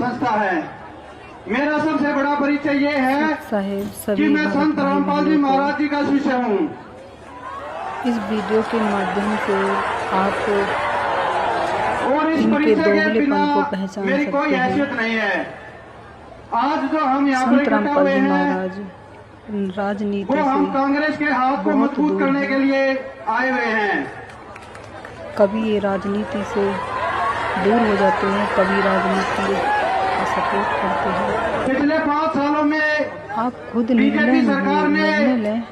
संस्था है। मेरा सबसे बड़ा परिचय ये है कि मैं संत रामपाल जी महाराज जी का शिष्य हूँ। इस वीडियो के माध्यम से आप और इस इनके परिचय के दोगलेपन बिना को पहचान मेरी सकते कोई हैं। हैसियत नहीं है। आज जो हम यहाँ पर संत इकट्ठा रामपाल हुए जी हैं महाराज राजनीति वो हम से कांग्रेस के हाथ को बहुत मजबूत दूर करने हैं। के लिए आए हुए हैं। कभी ये राजनीति से दूर हो जाते हैं, कभी राजनीति का सपोर्ट करते हैं। पिछले 5 सालों में आप खुद बीजेपी सरकार ने निर्णय लें।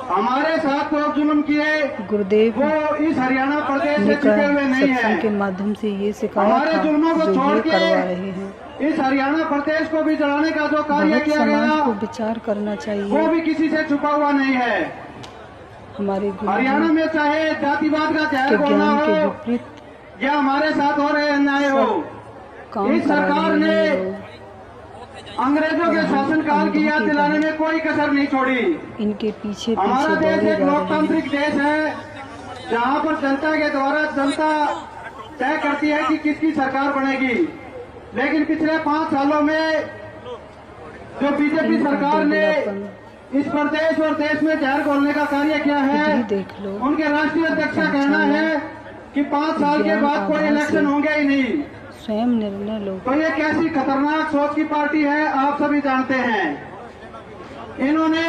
हमारे साथ जो जुल्म किए गुरुदेव वो इस हरियाणा प्रदेश से ने छिपे हुए नहीं सत्संग है। के माध्यम से ये सिखाया हमारे था जुल्मों को जो छोड़ ये के करवा रहे हैं। इस हरियाणा प्रदेश को भी जलाने का जो कार्य बहुत किया समाज गया को विचार करना वो चाहिए। भी किसी से छुपा हुआ नहीं है। हमारे हरियाणा गुरु में चाहे जातिवाद का के जहर बोलना ज्ञान के हो विपरीत या हमारे साथ हो रहे अन्याय हो, काम इस करा सरकार रहे ने हैं लोग। अंग्रेजों के शासनकाल की याद दिलाने में कोई कसर नहीं छोड़ी। इनके पीछे हमारा पीछे देश दौड़े एक जा रहे हैं। लोकतांत्रिक देश है जहाँ पर जनता के द्वारा जनता तय करती है कि किसकी सरकार बनेगी। लेकिन पिछले 5 सालों में जो बीजेपी इनका सरकार ने दोगलापन इस प्रदेश और देश में जहर घोलने का कार्य किया है। खुद ही देख लो। उनके राष्ट्रीय अध्यक्ष का कहना है कि 5 साल के बाद कोई इलेक्शन होंगे ही नहीं। स्वयं निर्णय लो। तो ये कैसी खतरनाक सोच की पार्टी है आप सभी जानते हैं। इन्होंने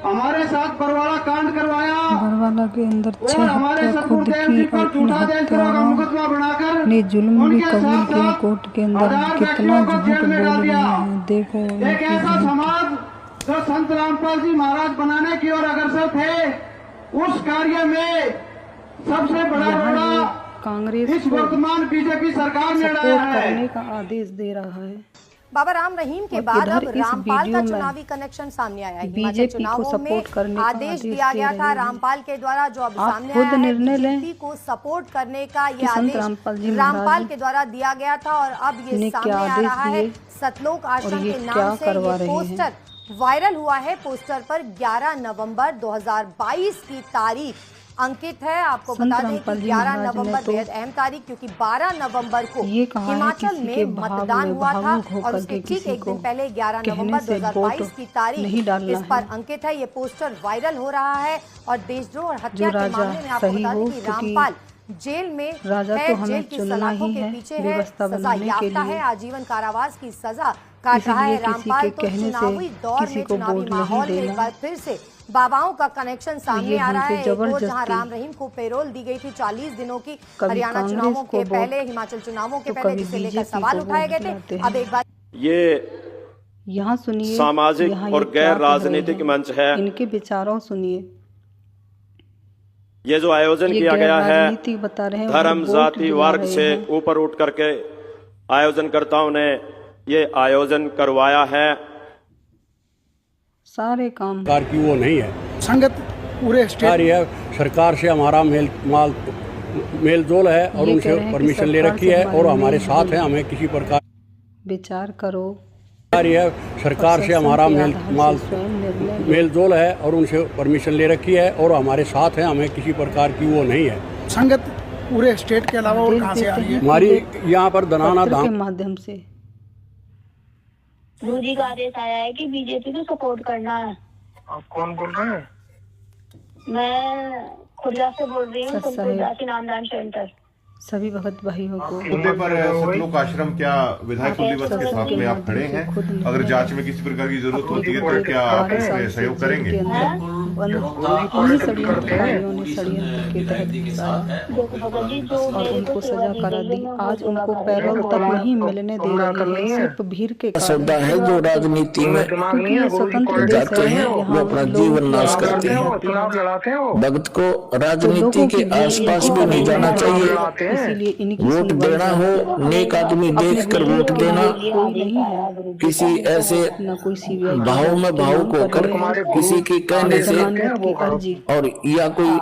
हमारे साथ बरवाला कांड करवाया बरवाला के अंदर और हमारे सतगुरुदेव जी पर झूठा देशद्रोह का मुकदमा बनाकर ने जुल्म भी उनके कबूल साथ किया। साथ कोर्ट के अंदर 1000 कितना व्यक्तियों को झूठ जेल बोल में डाल रहे दिया। हैं। देखो एक उनकी ऐसा झूठ। समाज जो संत रामपाल जी महाराज बनाने की ओर अग्रसर थे, उस कार्य में सबसे बड़ा यहाँ रोड़ा ये कांग्रेस इस को वर्तमान बीजेपी सरकार ने सपोर्ट डाला है। करने का आदेश दे रहा है। बाबा राम रहीम के और बाद इधर अब इस रामपाल का वीडियो में चुनावी कनेक्शन सामने आया है। हिमाचल बीजेपी को चुनावों सपोर्ट करने में का आदेश आदेश दिया दे गया रहे था हैं। रामपाल के द्वारा, जो अब आप सामने खुद आया है। निर्णय लें बीजेपी को सपोर्ट करने का ये कि संत आदेश रामपाल जी रामपाल महाराज के द्वारा दिया गया था और अब ये ने सामने क्या आ आदेश रहा है। दिए सतलोक आश्रम और ये के क्या नाम से करवा ये रहे हैं। पोस्टर वायरल हुआ है। पोस्टर पर 11 नवंबर 2022 की तारीख अंकित है। आपको संत बता दें रामपाल कि जी 11 महाराज ने नवंबर तो बेहद अहम तारीख, क्योंकि 12 नवंबर को ये कहा है हिमाचल किसी में के भाव मतदान में हुआ था भावुक होकर और उसके के ठीक किसी एक दिन को पहले 11 कहने नवंबर से 2022 की वोट तारीख नहीं डालना इस पर है। अंकित है। ये पोस्टर वायरल हो रहा है और देशद्रोह और हत्या जो के राजा मामले में आपको सही बता हो, दें कि क्योंकि रामपाल जेल में राजा है। तो हमें जेल की चुनना सलाखों ही के है पीछे है, व्यवस्था सजा बनाने के याफ्ता लिए। है, आजीवन कारावास की सजा काट रहा है। इसलिए किसी रामपाल के तो कहने से चुनावी दौर किसी में को चुनावी वोट नहीं माहौल में एक देना। बार फिर से बाबाओं का कनेक्शन सामने ये आ रहा हमसे है। एक और जहां जबरदस्ती राम रहीम को पेरोल दी गई थी 40 दिनों की कभी हरियाणा कांग्रेस चुनावों को के वोट पहले, हिमाचल चुनावों के तो पहले, कभी जिसे लेकर बीजेपी सवाल को उठाए वोट गए थे। दिलाते अब हैं। एक बार ये यहाँ सुनिए, सामाजिक यहाँ और ये क्या गैर कह रहे राजनीतिक हैं। मंच है। इनके विचारों सुनिए। ये जो आयोजन ये किया गैर गया है राजनीतिक बता रहे हैं, धर्म वोट जाति दिला वर्ग रहे से हैं। ऊपर उठ करके आयोजनकर्ताओं ने ये आयोजन करवाया है। सारे काम सरकार की वो नहीं है। संगत पूरे स्टेट है सरकार से हमारा मेल जोल है और ये उनसे कह रहे हैं कि परमिशन ले सरकार रखी से है हमारे और हमारे मेल साथ जोल है। हमें किसी प्रकार विचार करो। है सरकार से हमारा मेल जोल है और उनसे परमिशन ले रखी है और हमारे साथ है। हमें किसी प्रकार की वो नहीं है। संगत पूरे स्टेट के अलावा और कहाँ से आ रही है? हमारी यहाँ पर दनाना पत्र के धाम माध्यम से गुरु जी का आदेश आया है कि बीजेपी को सपोर्ट करना है। आप कौन बोल रहे हैं? मैं खुर्जा से बोल रही हूँ, खुर्जा नामदान सेंटर। सभी भगत भाइयों को मुद्दे पर सतलोक आश्रम क्या विधायक कुल दिवस के साथ में आप खड़े हैं? अगर जांच में किसी प्रकार की जरूरत होती है तो क्या आप इसमें सहयोग करेंगे? उन्हीं षड्यंत्रकारियों ने षड्यंत्र के तहत और उनको सजा करा दी। आज उनको पैरोल तक नहीं मिलने दे रहे हैं, सिर्फ भीड़ के सौदा है जो राजनीति में क्योंकि ये स्वतंत्र देश जाते है, हैं वो यहाँ अपना लोग जीवन नाश चुनाव करते लड़ते हैं। भक्त को राजनीति के आसपास भी नहीं जाना चाहिए। इसीलिए इनकी वोट देना हो, नेक आदमी देख कर वोट देना, कोई नहीं है, किसी ऐसे न कोई सीबीआई भाव में भावुक होकर किसी के कहने से जमानत की अर्जी और या कोई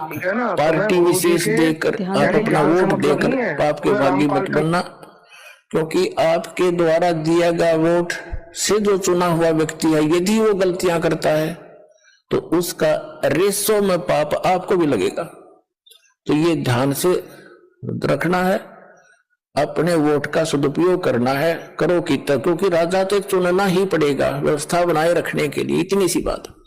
पार्टी विशेष देकर आप अपना वोट देकर पाप के भागी मत बनना। क्योंकि आपके द्वारा दिया गया वोट से जो चुना हुआ व्यक्ति है, यदि वो गलतियां करता है तो उसका रेसों में पाप आपको भी लगेगा। तो ये ध्यान से रखना है। अपने वोट का सदुपयोग करना है, करो कितना, क्योंकि राजा तो चुनना ही पड़ेगा व्यवस्था बनाए रखने के लिए। इतनी सी बात।